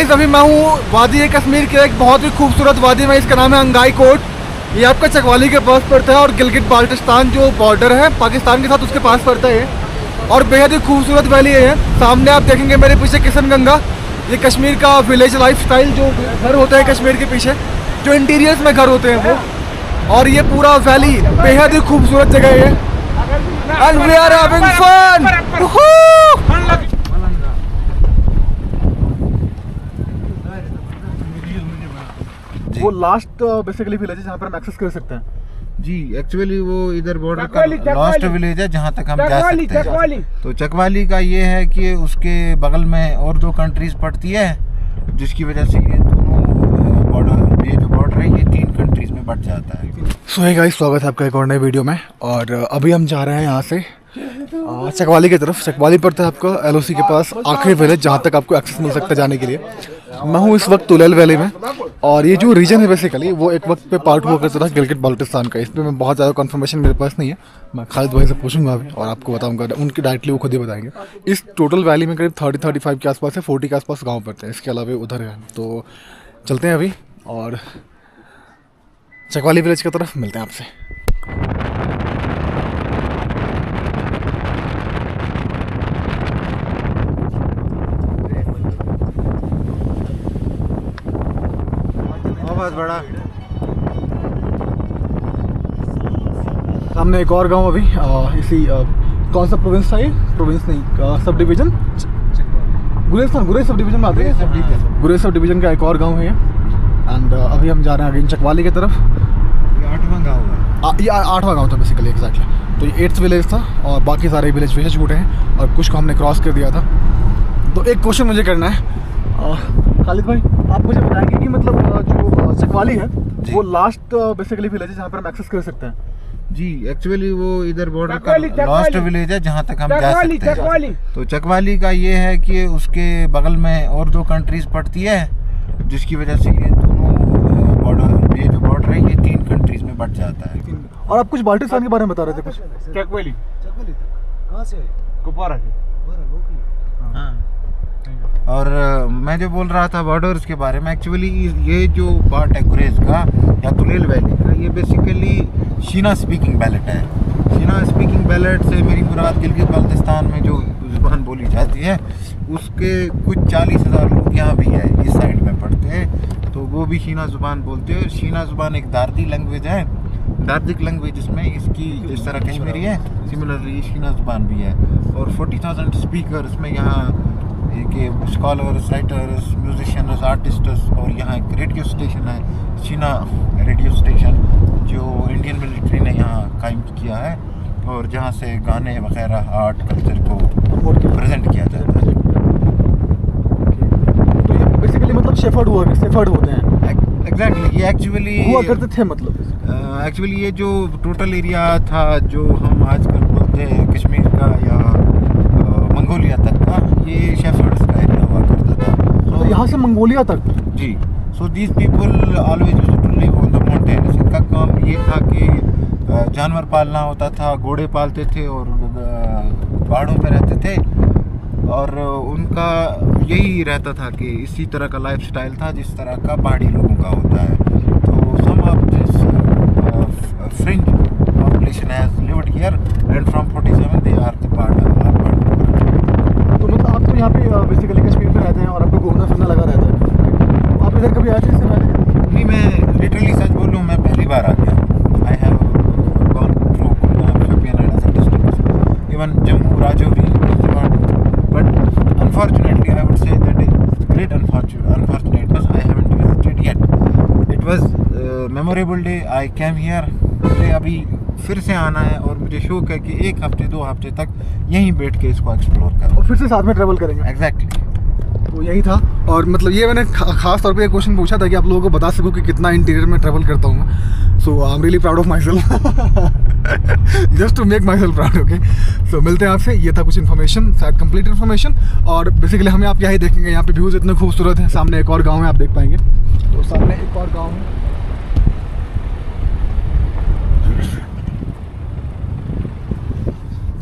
Guys, अभी मैं हूँ वादी कश्मीर के एक बहुत ही खूबसूरत वादी में। इसका नाम है अंगाई कोट। ये आपका चकवाली के पास पड़ता है और गिलगित बाल्टिस्तान जो बॉर्डर है पाकिस्तान के साथ उसके पास पड़ता है और बेहद ही खूबसूरत वैली है। सामने आप देखेंगे मेरे पीछे किशनगंगा। ये कश्मीर का विलेज लाइफ स्टाइल जो घर होता है कश्मीर के पीछे, जो इंटीरियर्स में घर होते हैं वो, और ये पूरा वैली बेहद ही खूबसूरत जगह है। And we are having fun. वो लास्ट बेसिकली विलेज है जहाँ पर हम एक्सेस कर सकते हैं। जी, एक्चुअली वो इधर बॉर्डर का लास्ट विलेज है जहाँ तक हम जा सकते हैं। तो चकवाली का ये है कि उसके बगल में और 2 कंट्रीज पड़ती है, जिसकी वजह से ये दोनों बॉर्डर, ये जो बॉर्डर है ये 3 कंट्रीज में बट जाता है। सो हे गाइस, स्वागत है आपका एक और नए वीडियो में। और अभी हम जा रहे हैं यहाँ से चकवाली की तरफ। चकवाली पड़ता है आपका LOC के पास आखिरी विलेज जहाँ तक आपको एक्सेस मिल सकता है जाने के लिए। मैं हूँ इस वक्त तुलेल वैली में और ये जो रीजन है बेसिकली वो एक वक्त पे पार्ट हुआ करता था गिलगित बाल्टिस्तान का। इसमें मैं बहुत ज़्यादा कंफर्मेशन मेरे पास नहीं है, मैं खालिद भाई से पूछूंगा अभी और आपको बताऊंगा। उनकी डायरेक्टली वो खुद ही बताएंगे। इस टोटल वैली में करीब 30-35 के आसपास है, 40 के आसपास गाँव पड़ते हैं। इसके अलावा उधर है। तो चलते हैं अभी और चकवाली विलेज की तरफ मिलते हैं आपसे। बहुत बड़ा सामने एक और गांव अभी इसी कौन सा प्रोविंस था ये? प्रोविंस नहीं, सब डिवीजन गुरेज सब डिवीजन में आते हैं। गुरेज सब डिवीजन का एक और गांव है ये। एंड अभी हम जा रहे हैं अगेन चकवाली की तरफ। ये 8वां गाँव है। ये 8वां गांव था बेसिकली, एग्जैक्टली। तो ये 8th विलेज था और बाकी सारे विलेज वैसे छूटे हैं और कुछ को हमने क्रॉस कर दिया था। तो एक क्वेश्चन मुझे करना है खालिद भाई, आप मुझे बताएंगे कि मतलब जो चकवाली है वो लास्ट बेसिकली विलेज है जहाँ पर हम एक्सेस कर सकते हैं। जी, एक्चुअली वो इधर बॉर्डर का लास्ट विलेज है जहाँ तक हम जा सकते हैं। तो चकवाली का ये है कि उसके बगल में और 2 कंट्रीज पड़ती है, जिसकी वजह से ये दोनों बॉर्डर, ये जो बॉर्डर है ये 3 कंट्रीज में बट जाता है। और आप कुछ बाल्टिस्तान के बारे में बता रहे थे कुछ? चकवाली कहाँ से? कुपवारा से। हाँ, और मैं जो बोल रहा था बॉर्डर्स के बारे में, एक्चुअली ये जो पार्ट है गुरेज का या तुलेल वैली का, ये बेसिकली शीना स्पीकिंग बैलेट है। शीना स्पीकिंग बैलेट से मेरी मुराद गिलगित बाल्टिस्तान में जो ज़ुबान बोली जाती है उसके कुछ 40,000 लोग यहाँ भी है, इस साइड में पढ़ते हैं, तो वो भी शीना ज़ुबान बोलते हैं। शीना ज़ुबान एक दार्दी लैंग्वेज है, दार्दिक लैंग्वेज, जिसमें इसकी जिस तरह कश्मीरी है सिमिलरली शीना ज़ुबान भी है। और 40,000 स्पीकर्स में यहाँ के स्कॉलर्स, राइटर्स, म्यूजिशियंस, आर्टिस्ट्स, और यहाँ एक रेडियो स्टेशन है शीना रेडियो स्टेशन, जो इंडियन मिलिट्री ने यहाँ कायम किया है और जहाँ से गाने वगैरह आर्ट कल्चर को प्रेजेंट किया जाता है। तो ये बेसिकली मतलब शेफर्ड होते हैं। एग्जैक्टली, ये एक्चुअली हुआ करते थे। मतलब एक्चुअली ये जो टोटल एरिया था जो हम आजकल बोलते हैं कश्मीर का या मंगोलिया तक का, ये शेफर्ड्स का एरिया हुआ करता था। तो यहाँ से मंगोलिया तक? जी। So these people always used to live on the mountains. इनका काम ये था कि जानवर पालना होता था, घोड़े पालते थे और पहाड़ों पे रहते थे, और उनका यही रहता था कि इसी तरह का लाइफ स्टाइल था जिस तरह का पहाड़ी लोगों का होता है। तो some of this fringe population has lived here and from 47 they are the part. तो मतलब आप तो यहाँ पे बेसिकली कश्मीर में रहते हैं और आपको घूमना फिरना लगा रहता है। आप इधर कभी आए थे इससे पहले? नहीं, मैं लिटरली सच बोलूँ, मैं पहली बार आ गया। I have gone through Kulgam, Shopian and other districts, even Jammu, Rajouri, but unfortunately I would say that is great unfortunateness I haven't visited yet. It was memorable day, I came here. मुझे अभी फिर से आना है और मुझे शौक है कि 1 हफ्ते 2 हफ्ते तक यहीं बैठ के इसको एक्सप्लोर करूँ और फिर से साथ में ट्रैवल करेंगे। एग्जैक्टली। तो यही था। और मतलब ये मैंने खास तौर पे एक क्वेश्चन पूछा था कि आप लोगों को बता सकूं कि कितना इंटीरियर में ट्रैवल करता हूँ मैं। So I am really proud of myself, just to make myself proud. Okay, so मिलते हैं आपसे। ये था कुछ इन्फॉर्मेशन, शायद कंप्लीट इन्फॉर्मेशन। और बेसिकली हमें आप यही देखेंगे, यहाँ पे व्यूज़ इतने खूबसूरत हैं। सामने एक और गाँव है, आप देख पाएंगे। तो सामने एक और गाँव है।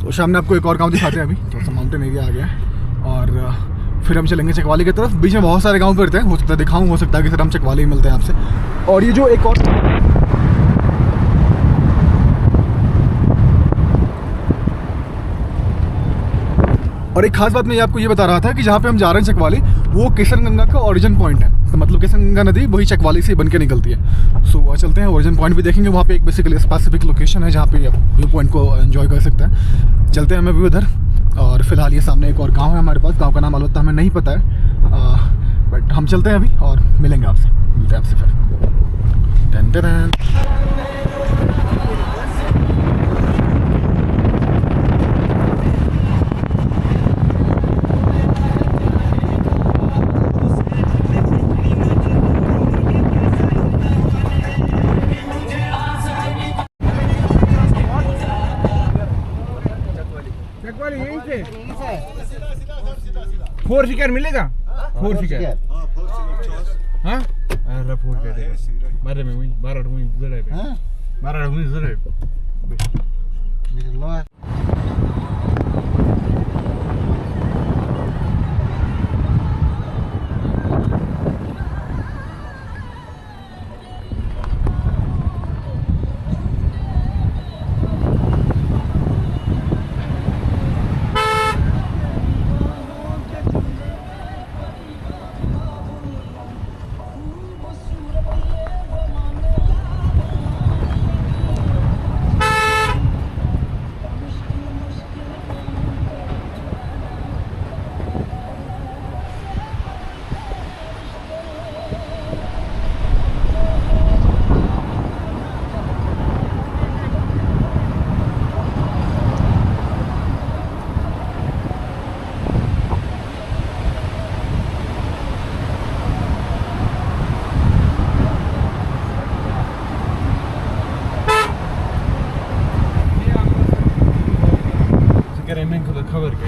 तो सामने आपको एक और गांव दिखाते हैं। अभी थोड़ा सा माउंटेन एरिया आ गया है और फिर हम चलेंगे चकवाली की तरफ। बीच में बहुत सारे गाँव पड़ते हैं, हो सकता है दिखाऊँ, हो सकता है कि सर हम चकवाली मिलते हैं आपसे। और ये जो एक और एक खास बात मैं आपको ये बता रहा था कि जहाँ पे हम जा रहे हैं चकवाली, वो किशनगंगा का ओरिजिन पॉइंट है। तो मतलब किशनगंगा नदी वही चकवाली से बन के निकलती है। सो चलते हैं, ओरिजिन पॉइंट भी देखेंगे। वहाँ पे एक बेसिकली स्पेसिफिक लोकेशन है जहाँ पे व्यू पॉइंट को एंजॉय कर सकते हैं। चलते हैं हमें भी उधर। और फिलहाल ये सामने एक और गाँव है हमारे पास, गाँव का नाम अलबत्ता हमें नहीं पता है, बट हम चलते हैं अभी और मिलेंगे आपसे, मिलते हैं आपसे फिर। Ton ton. चकवाली यहीं से 4 शिकार मिलेगा। 4 शिकार हाँ अरे 4 शिकार बारे में वही 12 वही जरा है 12 वही जरा है।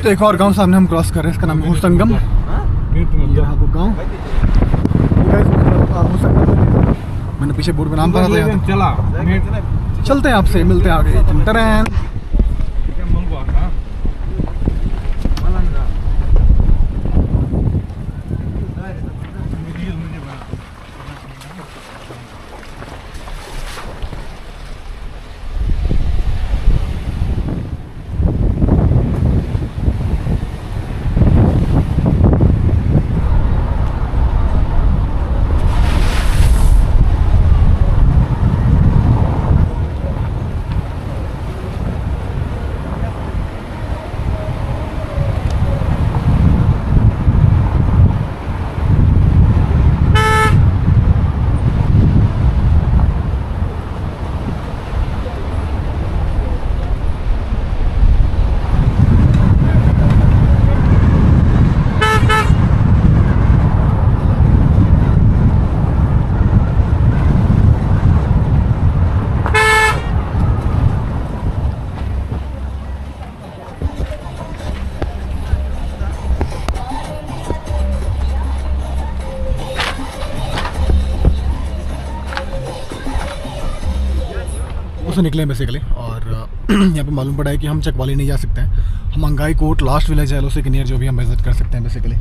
तो एक और गांव सामने हम क्रॉस कर रहे हैं, इसका नाम है होसंगम। यहाँ वो गाँव मैंने पीछे बोर्ड पे नाम पढ़ा था। चला चलते हैं आपसे, मिलते हैं आगे। टन। से निकले हैं बेसिकली। और यहाँ पे मालूम पड़ा है कि हम चकवाली नहीं जा सकते हैं, हम अंगाई कोट लास्ट विलेज है एलओसी के नियर जो भी हम विजिट कर सकते हैं बेसिकली।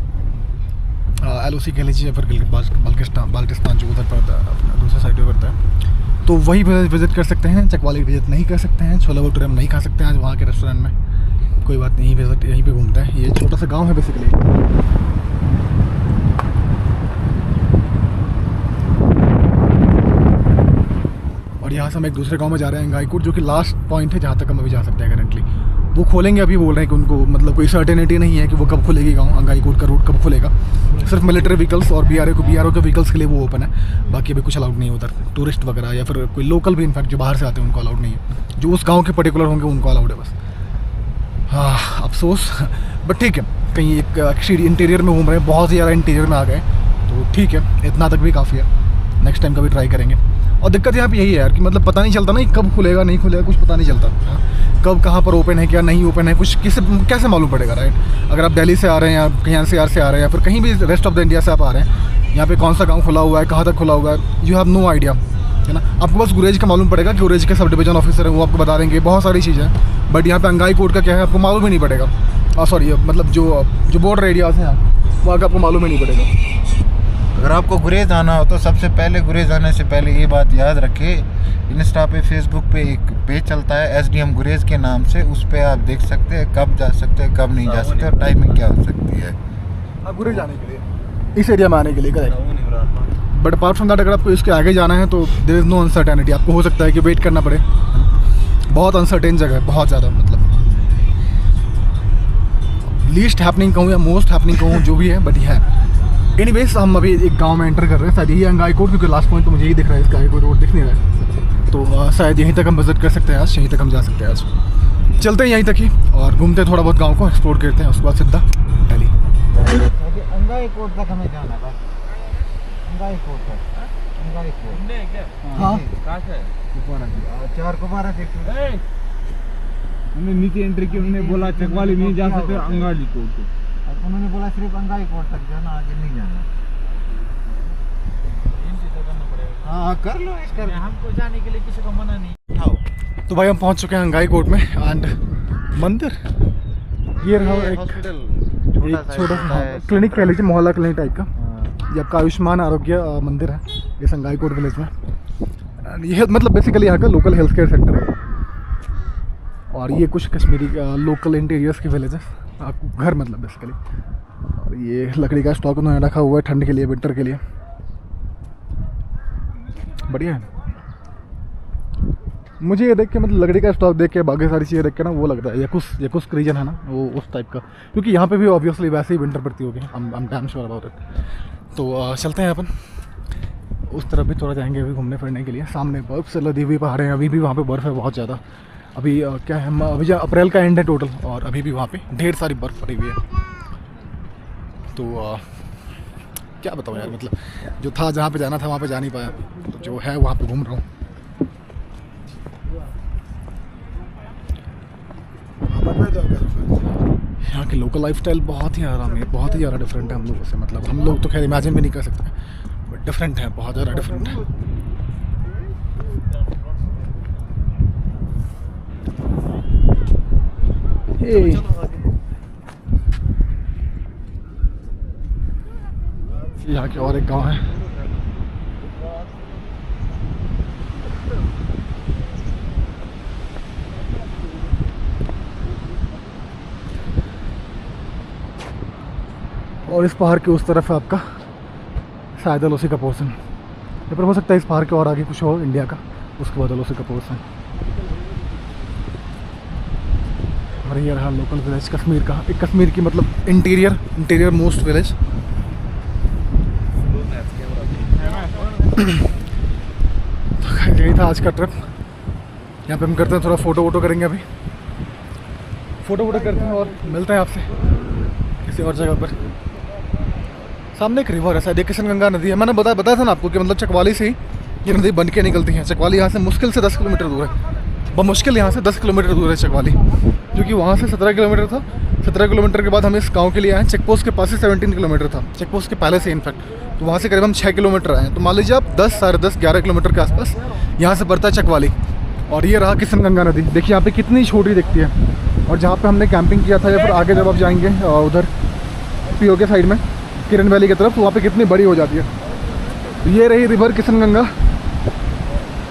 एलओसी कह लीजिए या फिर बाल्टिस्तान जो उधर पड़ता है अपना दूसरे साइड पे पड़ता है, तो वही विजिट कर सकते हैं। चकवाली विजिट नहीं कर सकते हैं, छोला भटूरे हम नहीं खा सकते हैं आज वहाँ के रेस्टोरेंट में। कोई बात नहीं, विजिट यहीं पे घूमता है। ये छोटा सा गाँव है बेसिकली। यहाँ से हम एक दूसरे गांव में जा रहे हैं, अंगाईकोट, जो कि लास्ट पॉइंट है जहाँ तक हम अभी जा सकते हैं करेंटली। वो खोलेंगे अभी, बोल रहे हैं कि उनको मतलब कोई सर्टेनिटी नहीं है कि वो कब खुलेगी गांव, अंगाईकोट का रोड कब खुलेगा। सिर्फ मिलिट्री व्हीकल्स और बीआरओ के व्हीकल्स के लिए वो ओपन है, बाकी अभी कुछ अलाउड नहीं है उधर। टूरिस्ट वगैरह या फिर कोई लोकल भी इनफैक्ट जो बाहर से आते हैं उनको अलाउड नहीं है, जो उस गाँव के पर्टिकुलर होंगे उनको अलाउड है बस। हाँ अफसोस, बट ठीक है, कहीं एक इंटीरियर में घूम रहे हैं, बहुत ही ज़्यादा इंटीरियर में आ गए, तो ठीक है, इतना तक भी काफ़ी है। नेक्स्ट टाइम कभी ट्राई करेंगे। और दिक्कत यहाँ पे यही है यार कि मतलब पता नहीं चलता ना कब खुलेगा नहीं खुलेगा, कुछ पता नहीं चलता कब कहाँ पर ओपन है क्या नहीं ओपन है, कुछ कैसे मालूम पड़ेगा, राइट। अगर आप दिल्ली से आ रहे हैं या कहीं NCR से आ रहे हैं या फिर कहीं भी रेस्ट ऑफ द इंडिया से आप आ रहे हैं, यहाँ पे कौन सा गाँव खुला हुआ है, कहाँ तक खुला हुआ है, यू हैव नो आइडिया, है ना। आपको बस गुरेज का मालूम पड़ेगा कि गुरेज के सब डिवीजन ऑफिसर हैं, वो आपको बता देंगे बहुत सारी चीज़ें, बट यहाँ पे अंगाई कोट का क्या है आपको मालूम ही नहीं पड़ेगा। सॉरी मतलब जो बॉर्डर एरियाज़ हैं वहाँ का आपको मालूम ही नहीं पड़ेगा। अगर आपको गुरेज आना हो तो सबसे पहले गुरेज आने से पहले ये बात याद रखें, इंस्टा पे फेसबुक पे एक पेज चलता है SDM गुरेज के नाम से, उस पर आप देख सकते हैं कब जा सकते हैं कब नहीं जा सकते और टाइमिंग क्या हो सकती है आप गुरेज जाने के लिए, इस एरिया में आने के लिए correct. But apart from that अगर आपको इसके आगे जाना है तो देयर इज़ नो अनसर्टेनिटी। आपको हो सकता है कि वेट करना पड़े, बहुत अनसर्टेन जगह है, बहुत ज़्यादा, मतलब लीस्ट हैपनिंग कहूँ या मोस्ट हैपनिंग कहूँ, जो भी है, बट ये है। एनीवेज हम अभी एक गांव में एंटर कर रहे हैं, शायद यही अंगाई कोट, क्योंकि लास्ट पॉइंट तो मुझे यही दिख रहा है, इसका आगे कोई रोड दिख नहीं रहा है, तो शायद यहीं तक हम विजिट कर सकते हैं आज, यहीं तक हम जा सकते हैं आज। चलते हैं यहीं तक ही और घूमते हैं थोड़ा बहुत गाँव को एक्सप्लोर करते हैं, उसके बाद सीधा दिल्ली। अंगाई कोट तक हमें जाना है, अंगाई कोट तक, अंगाई कोट। हाँ चार कुमारा से हमने नीचे एंट्री की, उन्होंने बोला चकवाली नहीं जा सकते, अंगाड़ी कोट को। उन्होंने बोला सिर्फ अंगाई कोट तक जाना, आगे नहीं जाना। हाँ कर लो, कर हमको जाने के लिए किसी को मना नहीं। उठाओ। तो भाई हम पहुंच चुके हैं अंगाई कोट में एंड मंदिर, ये रहा एक छोटा सा क्लिनिक कह लीजिए, मोहल्ला क्लिनिक टाइप का। ये आपका आयुष्मान आरोग्य मंदिर है ये संगाई कोट विलेज में। And ये मतलब बेसिकली यहाँ का लोकल हेल्थ केयर सेंटर है और ये कुछ कश्मीरी लोकल इंटीरियर्स की विलेज है, घर मतलब बेसिकली। और ये लकड़ी का स्टॉक उन्होंने रखा हुआ है ठंड के लिए, विंटर के लिए, बढ़िया है। मुझे ये देख के मतलब लकड़ी का स्टॉक देख के बाकी सारी चीज़ें देख के ना वो लगता है यकुस्क रीजन है ना वो उस टाइप का, क्योंकि यहाँ पे भी ऑब्वियसली वैसे ही विंटर पड़ती होगी, I'm damn sure about it। तो चलते हैं अपन उस तरफ भी थोड़ा जाएंगे अभी घूमने फिरने के लिए। सामने बर्फ़ से लदी हुई पहाड़ें हैं, अभी भी वहाँ पे बर्फ़ है बहुत ज़्यादा। अभी क्या है, अभी अप्रैल का एंड है टोटल और अभी भी वहाँ पे ढेर सारी बर्फ़ पड़ी हुई है। तो क्या बताऊँ यार, मतलब जो था जहाँ पे जाना था वहाँ पे जा नहीं पाया, तो जो है वहाँ पे घूम रहा हूँ। यहाँ की लोकल लाइफस्टाइल बहुत ही आराम है, बहुत ही ज़्यादा डिफरेंट है हम लोगों से, मतलब हम लोग तो खैर इमेजिन भी नहीं कर सकते, बट डिफरेंट है, बहुत ज़्यादा डिफरेंट है। यहाँ के और एक गांव है, और इस पहाड़ के उस तरफ है आपका शायद एलओसी का पोर्शन, या फिर हो सकता है इस पहाड़ के और आगे कुछ हो इंडिया का, उसके बाद एलओसी का पोर्शन। और ये रहा लोकल विलेज कश्मीर का, एक कश्मीर की मतलब इंटीरियर मोस्ट विलेज। यही था आज का ट्रिप। यहाँ पे हम करते हैं थोड़ा फ़ोटो वोटो करेंगे, अभी फ़ोटो वोटो करते हैं और मिलते हैं आपसे किसी और जगह पर। सामने एक रिवर है, शायद ये किशन गंगा नदी है। मैंने बताया था ना आपको कि मतलब चकवाली से ही ये नदी बन के निकलती है। चकवाली यहाँ से मुश्किल से 10 किलोमीटर दूर है, बमुश्किल यहाँ से 10 किलोमीटर दूर है चकवाली, क्योंकि वहाँ से 17 किलोमीटर था। 17 किलोमीटर के बाद हम इस गांव के लिए आए, चेक पोस्ट के पास से 17 किलोमीटर था, चेक पोस्ट के पहले से इनफैक्ट, तो वहाँ से करीब हम 6 किलोमीटर आए। तो मान लीजिए आप 10, साढ़े 10, 11 किलोमीटर के आसपास यहाँ से पड़ता है चकवाली। और ये रहा किशन गंगा नदी, देखिए यहाँ पे कितनी छोटी दिखती है। और जहाँ पे हमने कैंपिंग किया था, या फिर आगे जब आप जाएंगे उधर पीओ के साइड में किरण वैली की तरफ, तो वहाँ पे कितनी बड़ी हो जाती है। ये रही रिवर किशन गंगा,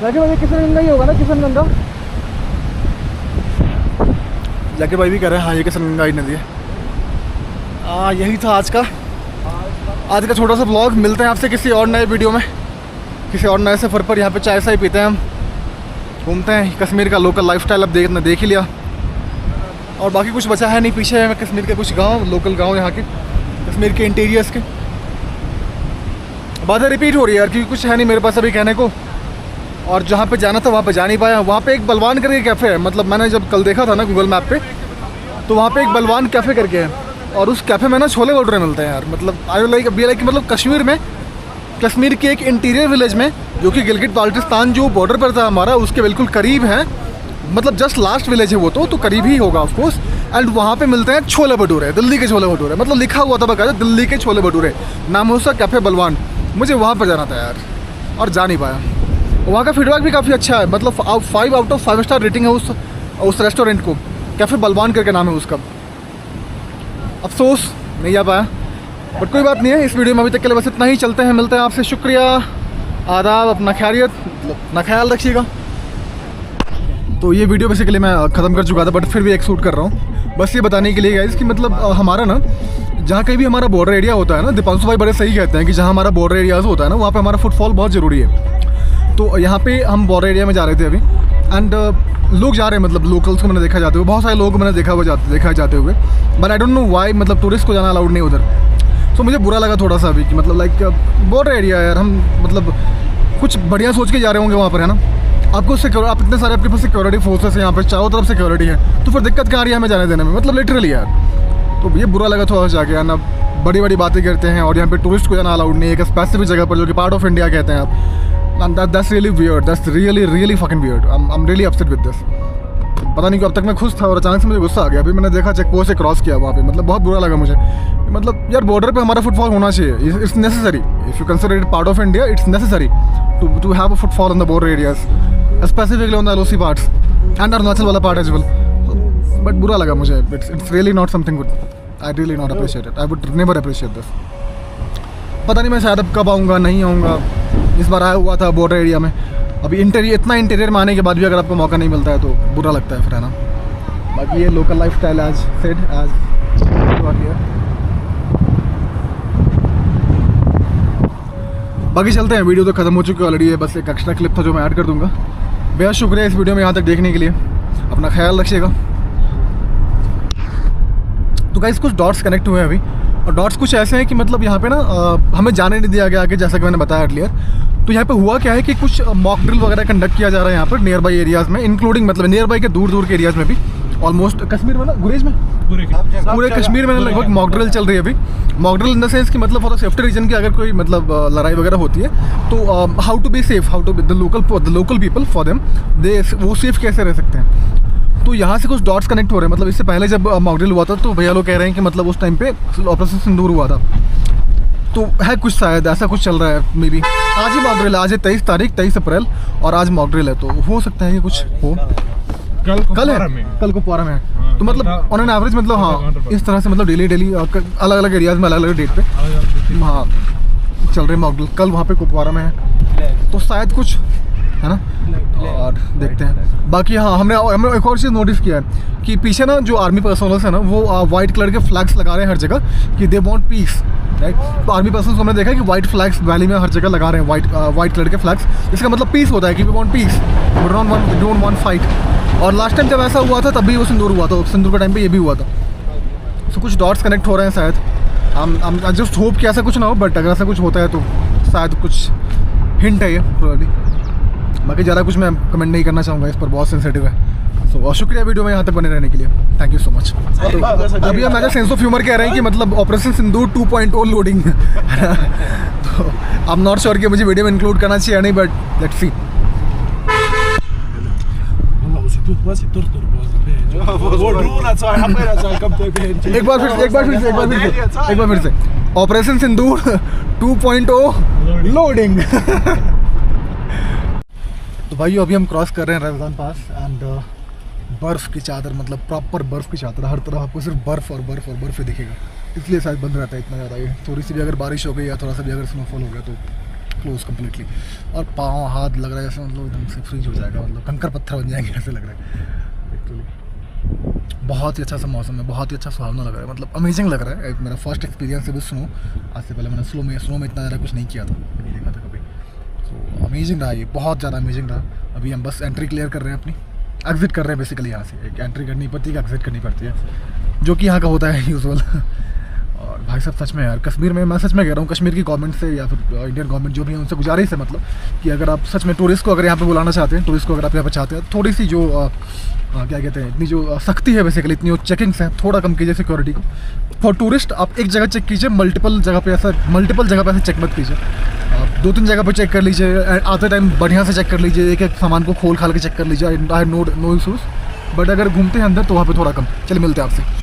जाके किशन गंगा ही होगा ना, किशन गंगा जाके भाई भी कह रहे हैं हाँ ये किशन गंगा ही नदी है। यही था आज का छोटा सा ब्लॉग। मिलते हैं आपसे किसी और नए वीडियो में, किसी और नए सफ़र पर। यहाँ पे चाय साय पीते हैं, हम घूमते हैं। कश्मीर का लोकल लाइफस्टाइल अब देख ही लिया, और बाकी कुछ बचा है नहीं। पीछे है कश्मीर के कुछ गांव, लोकल गांव यहाँ के कश्मीर के इंटीरियर्स के। बातें रिपीट हो रही है यार, क्योंकि कुछ है नहीं मेरे पास अभी कहने को, और जहाँ पे जाना था वहाँ पे जा नहीं पाया। वहाँ पे एक बलवान करके कैफ़े है, मतलब मैंने जब कल देखा था ना गूगल मैप पे, तो वहाँ पे एक बलवान कैफ़े करके है, और उस कैफ़े में ना छोले भटूरे मिलते हैं यार। मतलब आई लाइक मतलब कश्मीर में, कश्मीर के एक इंटीरियर विलेज में, जो कि गिलगित बाल्टिस्तान जो बॉर्डर पर था हमारा, उसके बिल्कुल करीब है, मतलब जस्ट लास्ट विलेज है वो, तो करीब ही होगा ऑफ कोर्स। एंड वहाँ पे मिलते हैं छोले भटूरे, दिल्ली के छोले भटूरे, मतलब लिखा हुआ था बकायदा दिल्ली के छोले भटूरे, नाम है उसका कैफ़े बलवान। मुझे वहाँ पर जाना था यार, और जा नहीं पाया। वहाँ का फीडबैक भी काफ़ी अच्छा है, मतलब 5 आउट ऑफ 5 स्टार रेटिंग है उस रेस्टोरेंट को। कैफ़े बलवान करके नाम है उसका। अफसोस नहीं जा पाया। बट कोई बात नहीं है, इस वीडियो में अभी तक के लिए बस इतना ही। चलते हैं, मिलते हैं आपसे। शुक्रिया, आदाब, अपना खैरियत, अपना ख्याल रखिएगा। तो ये वीडियो बेसिकली मैं ख़त्म कर चुका था, बट फिर भी एक शूट कर रहा हूँ बस ये बताने के लिए गाइस कि मतलब हमारा ना जहाँ कहीं भी हमारा बॉर्डर एरिया होता है ना, दीपांशु भाई बड़े सही कहते हैं कि जहाँ हमारा बॉर्डर एरियाज होता है ना, वहाँ पे हमारा फुटफॉल बहुत ज़रूरी है। तो यहाँ पे हम बॉर्डर एरिया में जा रहे थे अभी, एंड लोग जा रहे हैं, मतलब लोकल्स को मैंने देखा जाते हुए, बहुत सारे लोग को मैंने देखा जाते हुए, but I don't know why, मतलब टूरिस्ट को जाना अलाउड नहीं उधर। सो मुझे बुरा लगा थोड़ा सा अभी कि मतलब लाइक बॉर्डर एरिया है यार, हम मतलब कुछ बढ़िया सोच के जा रहे होंगे वहाँ पर, है ना। आपको आप इतने सारे आपके पास सिक्योरिटी फोर्सेस हैं यहाँ पर, चारों तरफ सिक्योरिटी है, तो फिर दिक्कत क्या आ रही है हमें जाने देने में, मतलब लिटरली यार। तो ये बुरा लगा थोड़ा सा जाके यार ना, बड़ी बड़ी बातें करते हैं और यहाँ पे टूरिस्ट को जाना अलाउड नहीं है एक स्पेसिफिक जगह पर जो कि पार्ट ऑफ इंडिया कहते हैं आप। And that's really weird, that's really fucking weird. I am really upset with this. पता नहीं क्यों, अब तक मैं खुश था और अचानक से मुझे गुस्सा आ गया। अभी मैंने देखा चेक पोस्ट से क्रॉस किया वहाँ पे, मतलब बहुत बुरा लगा मुझे। मतलब यार बॉर्डर पे हमारा फुटफॉल होना चाहिए, it's necessary. If you consider it part of India, it's necessary to have a footfall on the border areas, specifically on the LOC parts and Arunachal वाला पार्ट एज वेल। बट बुरा लगा मुझे, it's really not something good. I really not appreciate it, I would never appreciate this. पता नहीं मैं शायद अब कब आऊँगा, नहीं आऊँगा। इस बार आया हुआ था बॉर्डर एरिया में, अभी इतना इंटीरियर में आने के बाद भी अगर आपको मौका नहीं मिलता है तो बुरा लगता है फिर, है ना। बाकी ये local lifestyle as said as बाकी चलते हैं। वीडियो तो खत्म हो चुकी है ऑलरेडी है, बस एक एक्स्ट्रा क्लिप था जो मैं ऐड कर दूंगा। बेहद शुक्रिया इस वीडियो में यहाँ तक देखने के लिए, अपना ख्याल रखिएगा। तो गाइस कुछ डॉट्स कनेक्ट हुए हैं अभी, और डॉट्स कुछ ऐसे हैं कि मतलब यहाँ पे ना हमें जाने नहीं दिया गया आगे, जैसा कि मैंने बताया अर्लियर। तो यहाँ पे हुआ क्या है कि कुछ मॉक ड्रिल वगैरह कंडक्ट किया जा रहा है यहाँ पर नियर बाई एरियाज़ में, इंक्लूडिंग मतलब नियर बाई के दूर के एरियाज़ में भी, ऑलमोस्ट कश्मीर में ना, गुरेज में, पूरे कश्मीर में लगभग मॉक ड्रिल चल रही है अभी। Mock drill in the sense कि मतलब फॉर द सेफ्टी रीजन की अगर कोई मतलब लड़ाई वगैरह होती है तो how to be safe, how to be the local people for them, वो सेफ कैसे रह सकते हैं। तो यहाँ से कुछ डॉट्स कनेक्ट हो रहे हैं। मतलब इससे पहले जब मॉक ड्रिल हुआ था तो भैया लोग कह रहे हैं कि मतलब उस टाइम पे ऑपरेशन सिंदूर हुआ था, तो है कुछ शायद ऐसा कुछ चल रहा है। मे बी आज ही मॉक ड्रिल है, आज है 23 अप्रैल और आज मॉक ड्रिल है, तो हो सकता है कि कुछ हो। कल है, कल कुपवारा में है। तो मतलब ऑन एन एवरेज मतलब हाँ इस तरह से मतलब डेली अलग अलग एरियाज में अलग अलग डेट पे हाँ चल रहे मॉक ड्रिल। कल वहाँ पे कुपवारा में है, तो शायद कुछ है ना, और देखते हैं। बाकी हाँ हमने एक और चीज़ नोटिस किया है कि पीछे ना जो आर्मी पर्सनल्स है ना वो वाइट कलर के फ्लैग्स लगा रहे हैं हर जगह कि दे वांट पीस, राइट। तो आर्मी पर्सन हमने देखा है कि वाइट फ्लैग्स वैली में हर जगह लगा रहे हैं, वाइट कलर के फ्लैग्स। इसका मतलब पीस होता है कि we want peace, we don't want fight. और लास्ट टाइम जब ऐसा हुआ था तब भी वो सिंदूर हुआ था, सिंदूर के टाइम पे ये भी हुआ था। सो कुछ डॉट्स कनेक्ट हो रहे हैं शायद। आई जस्ट होप कि ऐसा कुछ ना हो, बट अगर ऐसा कुछ होता है तो शायद कुछ हिंट है ये प्रोबेबली। बाकी ज़्यादा कुछ मैं कमेंट नहीं करना चाहूँगा, इस पर बहुत सेंसिटिव है। सो और शुक्रिया वीडियो में यहाँ तक बने रहने के लिए, थैंक यू सो मच। तो अभी हम एज सेंस ऑफ ह्यूमर कह रहे हैं कि मतलब ऑपरेशन सिंदूर 2.0 लोडिंग तो आई एम नॉट श्योर कि मुझे वीडियो में इंक्लूड करना चाहिए या नहीं, बट लेट्स सी। एक बार फिर से ऑपरेशन सिंदूर 2.0 लोडिंग। तो भाई अभी हम क्रॉस कर रहे हैं राजस्थान पास, एंड बर्फ़ की चादर, मतलब प्रॉपर बर्फ़ की चादर, हर तरफ आपको सिर्फ बर्फ़ और बर्फ़ ही दिखेगा, इसलिए शायद बंद रहता है इतना ज़्यादा। ये थोड़ी सी भी अगर बारिश हो गई या थोड़ा सा भी अगर स्नोफॉल हो गया तो क्लोज कम्प्लीटली। और पाँव हाथ लग रहा है जैसे मतलब एकदम से फ्रीज हो जाएगा, मतलब कंकर पत्थर बन जाएंगे ऐसे लग रहा है एक्चुअली। बहुत ही अच्छा सा मौसम है, बहुत ही अच्छा सुहावना लग रहा है, मतलब अमेजिंग लग रहा है। मेरा फर्स्ट एक्सपीरियंस है विद स्नो। आज से पहले मैंने स्नो में इतना ज़्यादा कुछ नहीं किया था, नहीं देखा था कभी। तो अमेजिंग रहा ये, बहुत ज़्यादा अमेजिंग रहा। अभी हम बस एंट्री क्लियर कर रहे हैं, अपनी एग्जिट कर रहे हैं बेसिकली। यहाँ से एक एंट्री करनी पड़ती है, एग्जिट करनी पड़ती है, जो कि यहाँ का होता है यूजुअल। और भाई साहब सच में यार कश्मीर में, मैं सच में कह रहा हूँ, कश्मीर की गवर्नमेंट से या फिर इंडियन गवर्नमेंट जो भी है उनसे गुजारिश है मतलब कि अगर आप सच में टूरिस्ट को अगर यहाँ पे बुलाना चाहते हैं, टूरिस्ट को अगर आप यहाँ पे चाहते हैं, थोड़ी सी जो क्या कहते हैं, इतनी जो सख्ती है बेसिकली, इतनी जो चेकिंग्स हैं, थोड़ा कम कीजिए सिक्योरिटी को। फॉर टूरिस्ट आप एक जगह चेक कीजिए, मल्टीपल जगह पे ऐसे चेक मत कीजिए। आप 2-3 जगह पर चेक कर लीजिए, आते टाइम बढ़िया से चेक कर लीजिए, एक सामान को खोल खाल के चेक कर लीजिए, आई नो इशूज़। बट अगर घूमते हैं अंदर तो वहाँ पे थोड़ा कम। चलिए मिलते हैं आपसे।